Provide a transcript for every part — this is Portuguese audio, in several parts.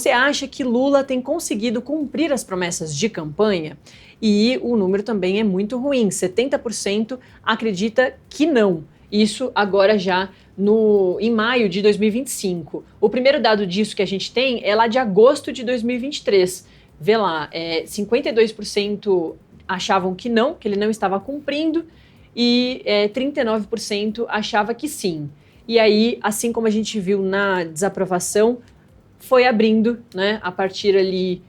Você acha que Lula tem conseguido cumprir as promessas de campanha? E o número também é muito ruim, 70% acredita que não. Isso agora já em maio de 2025. O primeiro dado disso que a gente tem é lá de agosto de 2023. Vê lá, 52% achavam que não, que ele não estava cumprindo, e 39% achava que sim. E aí, assim como a gente viu na desaprovação, foi abrindo, né, a partir ali,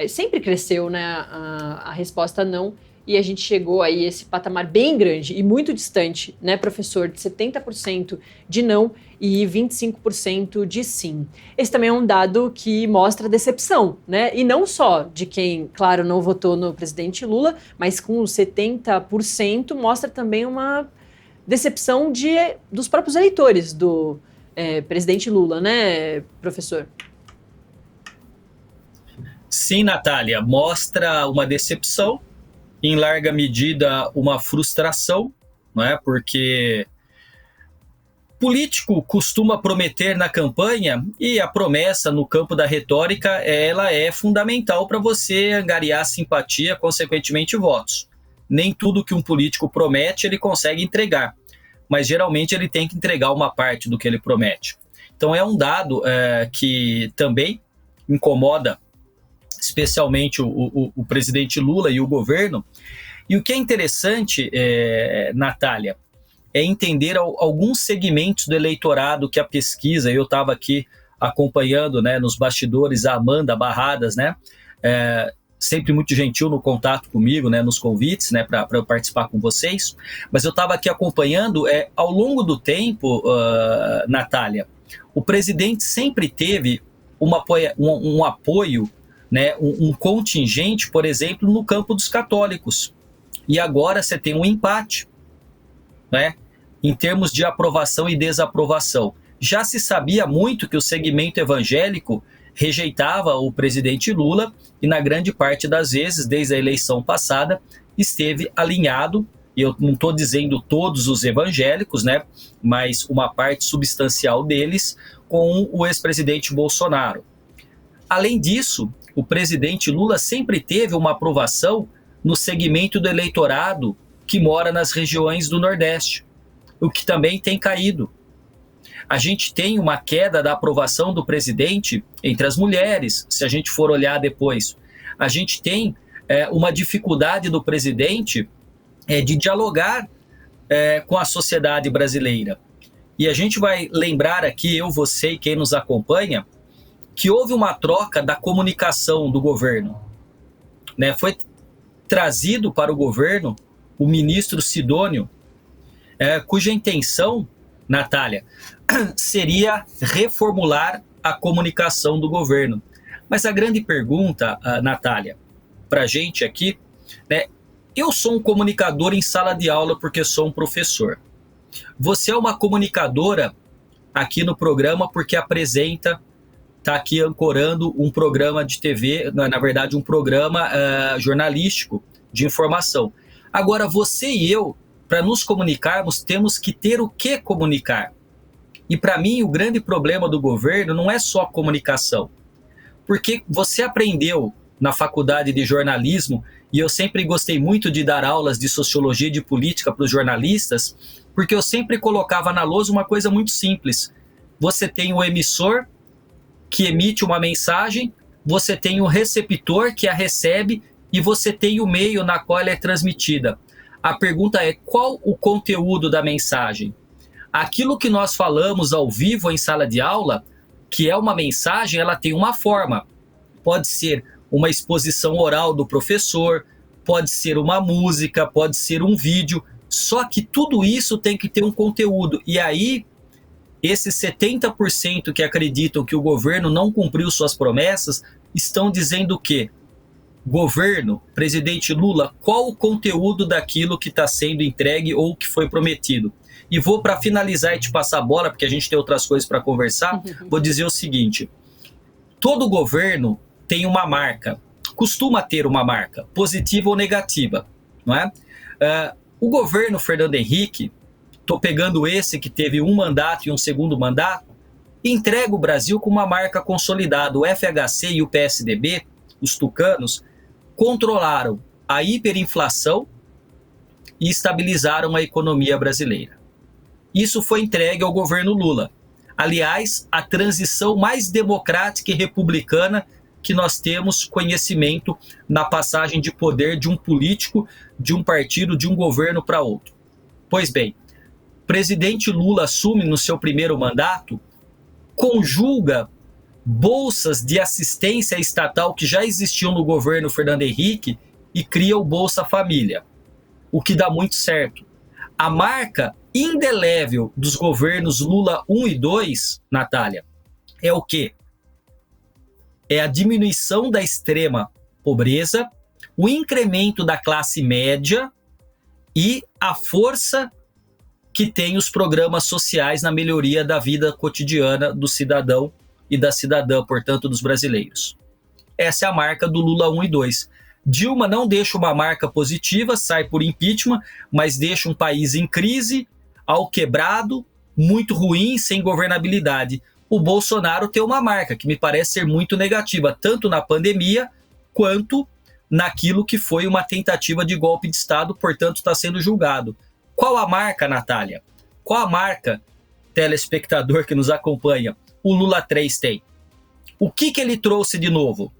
sempre cresceu, né, a resposta não, e a gente chegou aí a esse patamar bem grande e muito distante, né, professor, de 70% de não e 25% de sim. Esse também é um dado que mostra decepção, né, e não só de quem, claro, não votou no presidente Lula, mas com os 70% mostra também uma decepção dos próprios eleitores do presidente Lula, né, professor? Sim, Natália, mostra uma decepção, em larga medida uma frustração, não é? Porque político costuma prometer na campanha e a promessa no campo da retórica ela é fundamental para você angariar simpatia, consequentemente votos. Nem tudo que um político promete ele consegue entregar, mas geralmente ele tem que entregar uma parte do que ele promete. Então é um dado que também incomoda especialmente o presidente Lula e o governo. E o que é interessante, Natália, é entender alguns segmentos do eleitorado que a pesquisa, eu estava aqui acompanhando, né, nos bastidores, a Amanda Barradas, né, sempre muito gentil no contato comigo, né, nos convites, né, para eu participar com vocês, mas eu estava aqui acompanhando, ao longo do tempo, Natália, o presidente sempre teve um apoio, né, um contingente, por exemplo, no campo dos católicos. E agora você tem um empate, né, em termos de aprovação e desaprovação. Já se sabia muito que o segmento evangélico rejeitava o presidente Lula e, na grande parte das vezes, desde a eleição passada, esteve alinhado, e eu não estou dizendo todos os evangélicos, né, mas uma parte substancial deles, com o ex-presidente Bolsonaro. Além disso, o presidente Lula sempre teve uma aprovação no segmento do eleitorado que mora nas regiões do Nordeste, o que também tem caído. A gente tem uma queda da aprovação do presidente entre as mulheres, se a gente for olhar depois. A gente tem uma dificuldade do presidente de dialogar com a sociedade brasileira. E a gente vai lembrar aqui, eu, você e quem nos acompanha, que houve uma troca da comunicação do governo, né? Foi trazido para o governo o ministro Sidônio, cuja intenção, Natália, seria reformular a comunicação do governo. Mas a grande pergunta, Natália, para a gente aqui, né? Eu sou um comunicador em sala de aula porque sou um professor. Você é uma comunicadora aqui no programa porque apresenta, está aqui ancorando um programa de TV, na verdade um programa jornalístico de informação. Agora, você e eu, para nos comunicarmos, temos que ter o que comunicar. E para mim, o grande problema do governo não é só a comunicação. Porque você aprendeu na faculdade de jornalismo, e eu sempre gostei muito de dar aulas de sociologia e de política para os jornalistas, porque eu sempre colocava na lousa uma coisa muito simples. Você tem o emissor, que emite uma mensagem, você tem o receptor, que a recebe, e você tem o meio na qual ela é transmitida. A pergunta é, qual o conteúdo da mensagem? Aquilo que nós falamos ao vivo em sala de aula, que é uma mensagem, ela tem uma forma. Pode ser uma exposição oral do professor, pode ser uma música, pode ser um vídeo, só que tudo isso tem que ter um conteúdo. E aí, esses 70% que acreditam que o governo não cumpriu suas promessas, estão dizendo o quê? Governo, presidente Lula, qual o conteúdo daquilo que está sendo entregue ou que foi prometido? E vou, para finalizar e te passar a bola, porque a gente tem outras coisas para conversar, vou dizer o seguinte: todo governo tem uma marca, costuma ter uma marca, positiva ou negativa, não é? O governo Fernando Henrique, estou pegando esse que teve um mandato e um segundo mandato, entrega o Brasil com uma marca consolidada. O FHC e o PSDB, os tucanos, controlaram a hiperinflação e estabilizaram a economia brasileira. Isso foi entregue ao governo Lula. Aliás, a transição mais democrática e republicana que nós temos conhecimento na passagem de poder de um político, de um partido, de um governo para outro. Pois bem, o presidente Lula assume no seu primeiro mandato, conjuga bolsas de assistência estatal que já existiam no governo Fernando Henrique e cria o Bolsa Família, o que dá muito certo. A marca indelével dos governos Lula 1 e 2, Natália, é o quê? É a diminuição da extrema pobreza, o incremento da classe média e a força que tem os programas sociais na melhoria da vida cotidiana do cidadão e da cidadã, portanto, dos brasileiros. Essa é a marca do Lula 1 e 2. Dilma não deixa uma marca positiva, sai por impeachment, mas deixa um país em crise, ao quebrado, muito ruim, sem governabilidade. O Bolsonaro tem uma marca que me parece ser muito negativa, tanto na pandemia quanto naquilo que foi uma tentativa de golpe de Estado, portanto está sendo julgado. Qual a marca, Natália? Qual a marca, telespectador que nos acompanha, o Lula 3 tem? O que ele trouxe de novo?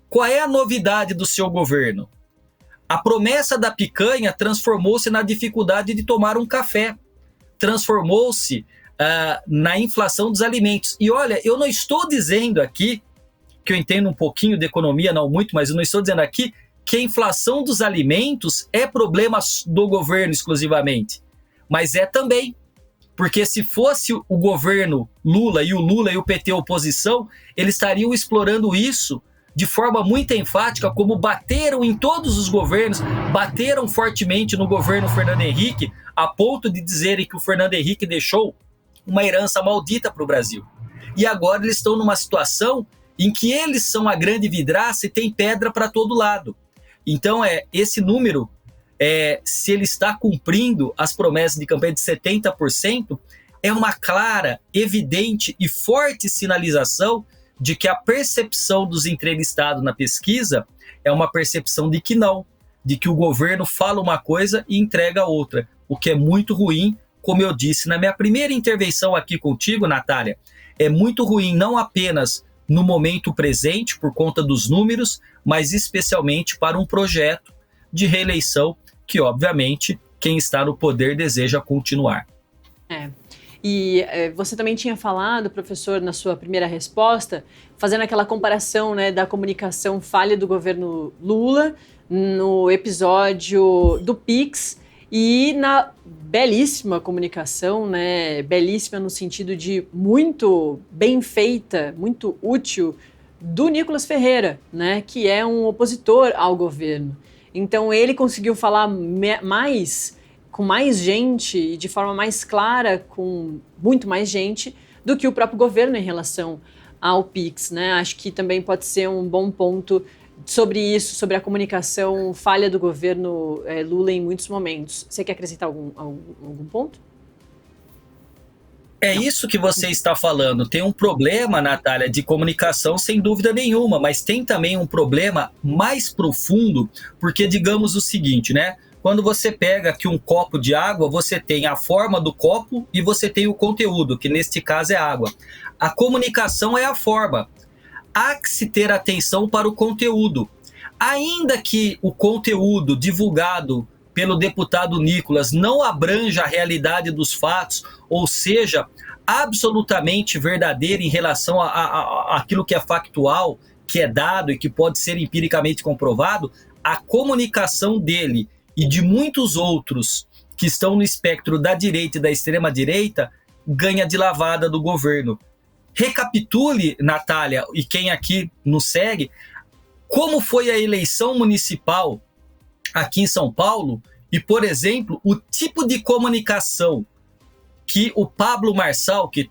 Qual é a novidade do seu governo? A promessa da picanha transformou-se na dificuldade de tomar um café. Transformou-se na inflação dos alimentos. E olha, eu não estou dizendo aqui, que eu entendo um pouquinho de economia, não muito, mas eu não estou dizendo aqui que a inflação dos alimentos é problema do governo exclusivamente. Mas é também. Porque se fosse o governo Lula e o PT oposição, eles estariam explorando isso de forma muito enfática, como bateram em todos os governos, bateram fortemente no governo Fernando Henrique, a ponto de dizerem que o Fernando Henrique deixou uma herança maldita para o Brasil. E agora eles estão numa situação em que eles são a grande vidraça e tem pedra para todo lado. Então, esse número, se ele está cumprindo as promessas de campanha de 70%, é uma clara, evidente e forte sinalização de que a percepção dos entrevistados na pesquisa é uma percepção de que não, de que o governo fala uma coisa e entrega outra, o que é muito ruim, como eu disse na minha primeira intervenção aqui contigo, Natália. É muito ruim não apenas no momento presente, por conta dos números, mas especialmente para um projeto de reeleição que, obviamente, quem está no poder deseja continuar. E você também tinha falado, professor, na sua primeira resposta, fazendo aquela comparação, né, da comunicação falha do governo Lula no episódio do Pix e na belíssima comunicação, né, belíssima no sentido de muito bem feita, muito útil, do Nicolas Ferreira, né, que é um opositor ao governo. Então ele conseguiu falar com mais gente e de forma mais clara, com muito mais gente, do que o próprio governo em relação ao Pix, né? Acho que também pode ser um bom ponto sobre isso, sobre a comunicação falha do governo Lula em muitos momentos. Você quer acrescentar algum ponto? É isso que você está falando. Tem um problema, Natália, de comunicação, sem dúvida nenhuma, mas tem também um problema mais profundo, porque digamos o seguinte, né? Quando você pega aqui um copo de água, você tem a forma do copo e você tem o conteúdo, que neste caso é água. A comunicação é a forma. Há que se ter atenção para o conteúdo. Ainda que o conteúdo divulgado pelo deputado Nicolas não abranja a realidade dos fatos, ou seja, absolutamente verdadeiro em relação àquilo que é factual, que é dado e que pode ser empiricamente comprovado, a comunicação dele e de muitos outros que estão no espectro da direita e da extrema-direita ganha de lavada do governo. Recapitule, Natália, e quem aqui nos segue, como foi a eleição municipal aqui em São Paulo e, por exemplo, o tipo de comunicação que o Pablo Marçal, que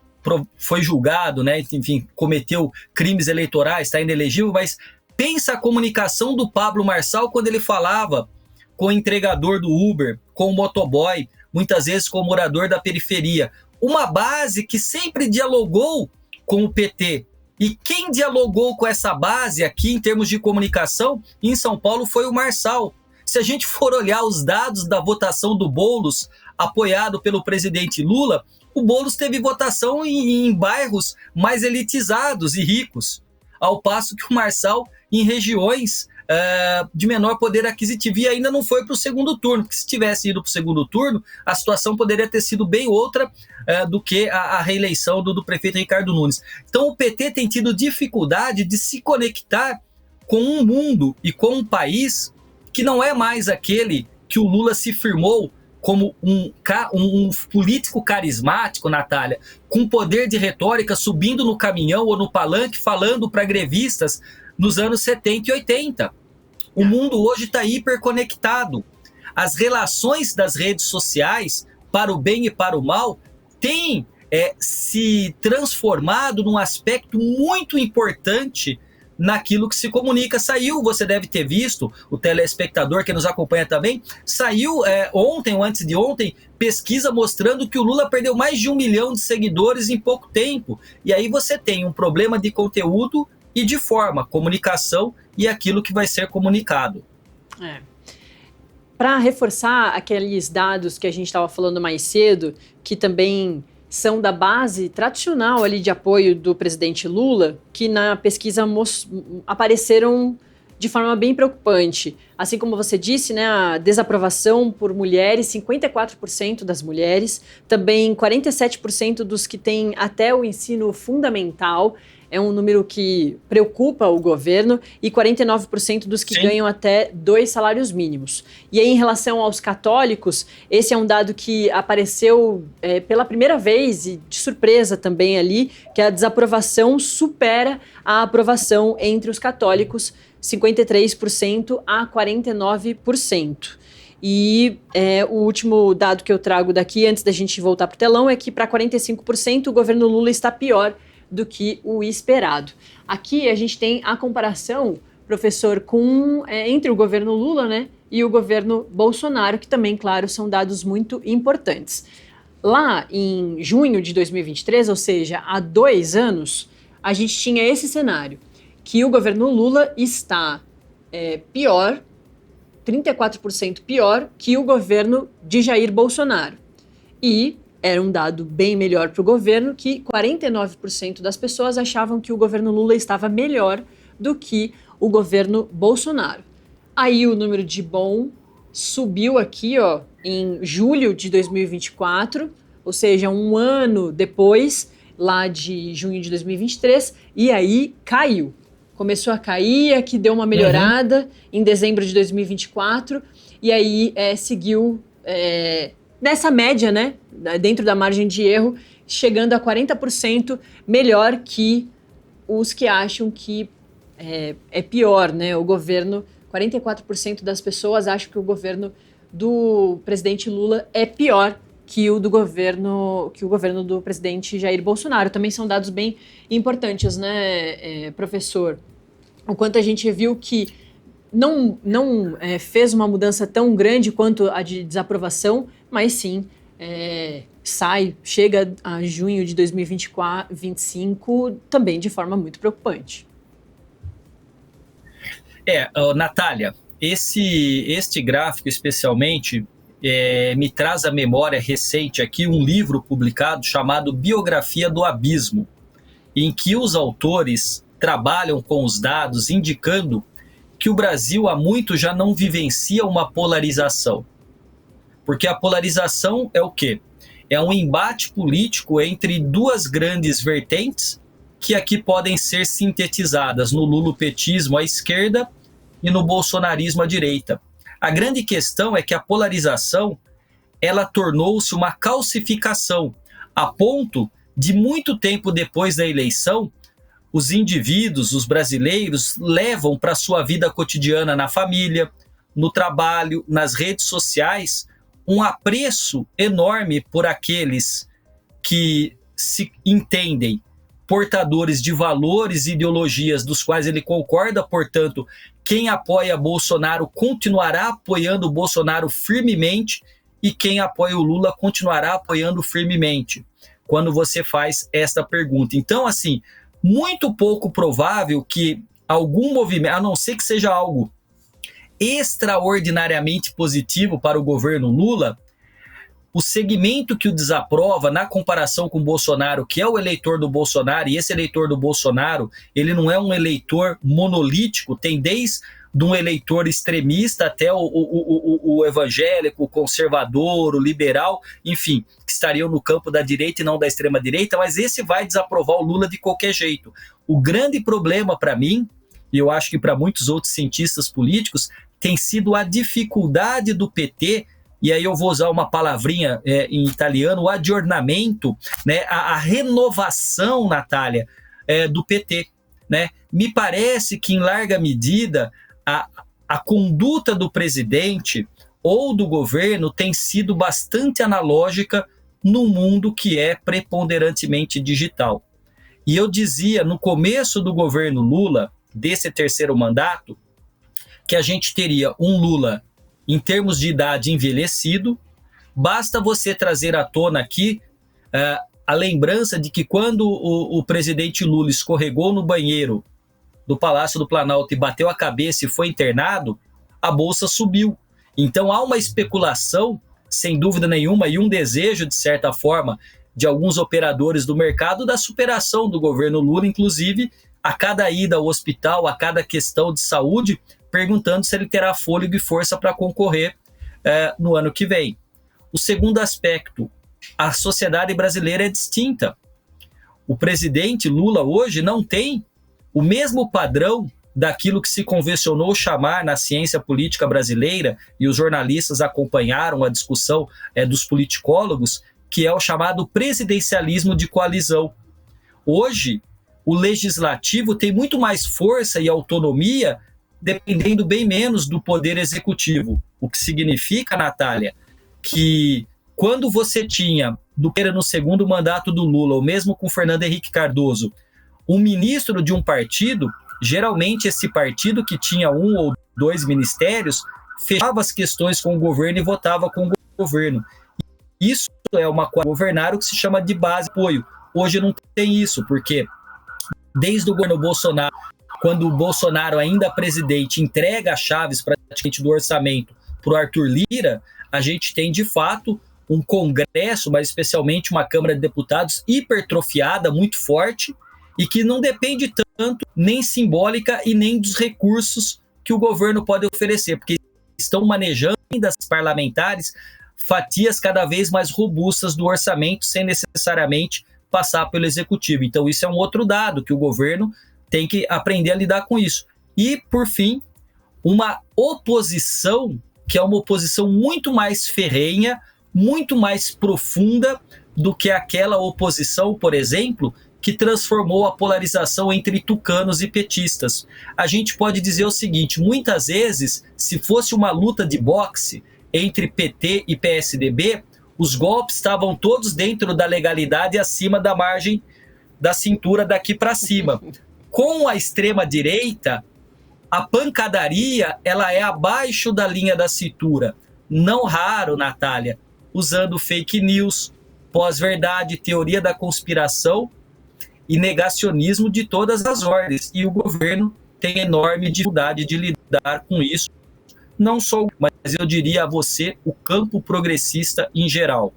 foi julgado, né, enfim, cometeu crimes eleitorais, está inelegível, mas pensa a comunicação do Pablo Marçal quando ele falava com o entregador do Uber, com o motoboy, muitas vezes com o morador da periferia. Uma base que sempre dialogou com o PT. E quem dialogou com essa base aqui em termos de comunicação em São Paulo foi o Marçal. Se a gente for olhar os dados da votação do Boulos, apoiado pelo presidente Lula, o Boulos teve votação em bairros mais elitizados e ricos, ao passo que o Marçal em regiões de menor poder aquisitivo, e ainda não foi para o segundo turno, porque se tivesse ido para o segundo turno, a situação poderia ter sido bem outra do que a reeleição do prefeito Ricardo Nunes. Então o PT tem tido dificuldade de se conectar com um mundo e com um país que não é mais aquele que o Lula se firmou como um político carismático, Natália, com poder de retórica, subindo no caminhão ou no palanque, falando para grevistas nos anos 70 e 80. O mundo hoje está hiperconectado. As relações das redes sociais, para o bem e para o mal, têm se transformado num aspecto muito importante naquilo que se comunica. Saiu, você deve ter visto, o telespectador que nos acompanha também, saiu ontem ou antes de ontem, pesquisa mostrando que o Lula perdeu mais de 1 milhão de seguidores em pouco tempo. E aí você tem um problema de conteúdo e de forma, comunicação e aquilo que vai ser comunicado. Para reforçar aqueles dados que a gente estava falando mais cedo, que também são da base tradicional ali de apoio do presidente Lula, que na pesquisa apareceram de forma bem preocupante. Assim como você disse, né, a desaprovação por mulheres, 54% das mulheres, também 47% dos que têm até o ensino fundamental, é um número que preocupa o governo, e 49% dos que ganham até 2 salários mínimos. E aí, em relação aos católicos, esse é um dado que apareceu pela primeira vez, e de surpresa também ali, que a desaprovação supera a aprovação entre os católicos, 53% a 49%. E o último dado que eu trago daqui, antes da gente voltar para o telão, é que para 45% o governo Lula está pior do que o esperado. Aqui a gente tem a comparação, professor, entre o governo Lula, né, e o governo Bolsonaro, que também, claro, são dados muito importantes. Lá em junho de 2023, ou seja, há 2 anos, a gente tinha esse cenário, que o governo Lula está pior, 34% pior que o governo de Jair Bolsonaro. E era um dado bem melhor para o governo, que 49% das pessoas achavam que o governo Lula estava melhor do que o governo Bolsonaro. Aí o número de bom subiu aqui, em julho de 2024, ou seja, 1 ano depois, lá de junho de 2023, e aí caiu. Começou a cair, aqui deu uma melhorada em dezembro de 2024, e aí seguiu nessa média, né, dentro da margem de erro, chegando a 40% melhor que os que acham que é pior, né? O governo, 44% das pessoas acham que o governo do presidente Lula é pior que o governo do presidente Jair Bolsonaro. Também são dados bem importantes, né, professor? O quanto a gente viu que não fez uma mudança tão grande quanto a de desaprovação, mas sim chega a junho de 2025 também de forma muito preocupante. Natália, este gráfico especialmente me traz à memória recente aqui um livro publicado chamado Biografia do Abismo, em que os autores trabalham com os dados indicando que o Brasil há muito já não vivencia uma polarização. Porque a polarização é o quê? É um embate político entre 2 grandes vertentes que aqui podem ser sintetizadas no lulopetismo à esquerda e no bolsonarismo à direita. A grande questão é que a polarização ela tornou-se uma calcificação, a ponto de muito tempo depois da eleição, os indivíduos, os brasileiros, levam para a sua vida cotidiana na família, no trabalho, nas redes sociais, um apreço enorme por aqueles que se entendem portadores de valores e ideologias dos quais ele concorda. Portanto, quem apoia Bolsonaro continuará apoiando Bolsonaro firmemente e quem apoia o Lula continuará apoiando firmemente. quando você faz esta pergunta. Então, assim, muito pouco provável que algum movimento, a não ser que seja algo extraordinariamente positivo para o governo Lula, o segmento que o desaprova na comparação com o Bolsonaro, que é o eleitor do Bolsonaro, e esse eleitor do Bolsonaro, ele não é um eleitor monolítico, tem desde um eleitor extremista até o evangélico, o conservador, o liberal, enfim, que estariam no campo da direita e não da extrema-direita, mas esse vai desaprovar o Lula de qualquer jeito. O grande problema para mim, e eu acho que para muitos outros cientistas políticos, tem sido a dificuldade do PT, e aí eu vou usar uma palavrinha em italiano, o aggiornamento, né, a renovação, Natália, do PT. Né? Me parece que, em larga medida, a conduta do presidente ou do governo tem sido bastante analógica num mundo que é preponderantemente digital. E eu dizia, no começo do governo Lula, desse terceiro mandato, que a gente teria um Lula, em termos de idade, envelhecido. Basta você trazer à tona aqui a lembrança de que quando o presidente Lula escorregou no banheiro do Palácio do Planalto e bateu a cabeça e foi internado, a bolsa subiu. Então há uma especulação, sem dúvida nenhuma, e um desejo, de certa forma, de alguns operadores do mercado da superação do governo Lula, inclusive a cada ida ao hospital, a cada questão de saúde, perguntando se ele terá fôlego e força para concorrer no ano que vem. O segundo aspecto, a sociedade brasileira é distinta. O presidente Lula hoje não tem o mesmo padrão daquilo que se convencionou chamar na ciência política brasileira, e os jornalistas acompanharam a discussão dos politicólogos, que é o chamado presidencialismo de coalizão. Hoje, o legislativo tem muito mais força e autonomia, dependendo bem menos do poder executivo. O que significa, Natália, que quando você tinha, no segundo mandato do Lula, ou mesmo com Fernando Henrique Cardoso, um ministro de um partido, geralmente esse partido que tinha um ou dois ministérios, fechava as questões com o governo e votava com o governo. Isso é uma coisa governar o que se chama de base de apoio. Hoje não tem isso, porque desde o governo Bolsonaro, quando o Bolsonaro, ainda presidente, entrega as chaves praticamente do orçamento para o Arthur Lira, a gente tem, de fato, um Congresso, mas especialmente uma Câmara de Deputados hipertrofiada, muito forte, e que não depende tanto, nem simbólica e nem dos recursos que o governo pode oferecer, porque estão manejando das parlamentares fatias cada vez mais robustas do orçamento, sem necessariamente passar pelo executivo. Então isso é um outro dado que o governo tem que aprender a lidar com isso. E, por fim, uma oposição que é uma oposição muito mais ferrenha, muito mais profunda do que aquela oposição, por exemplo, que transformou a polarização entre tucanos e petistas. A gente pode dizer o seguinte, muitas vezes, se fosse uma luta de boxe entre PT e PSDB, os golpes estavam todos dentro da legalidade e acima da margem da cintura daqui para cima. Com a extrema-direita, a pancadaria ela é abaixo da linha da cintura. Não raro, Natália, usando fake news, pós-verdade, teoria da conspiração e negacionismo de todas as ordens. E o governo tem enorme dificuldade de lidar com isso. Não só, mas eu diria a você, o campo progressista em geral.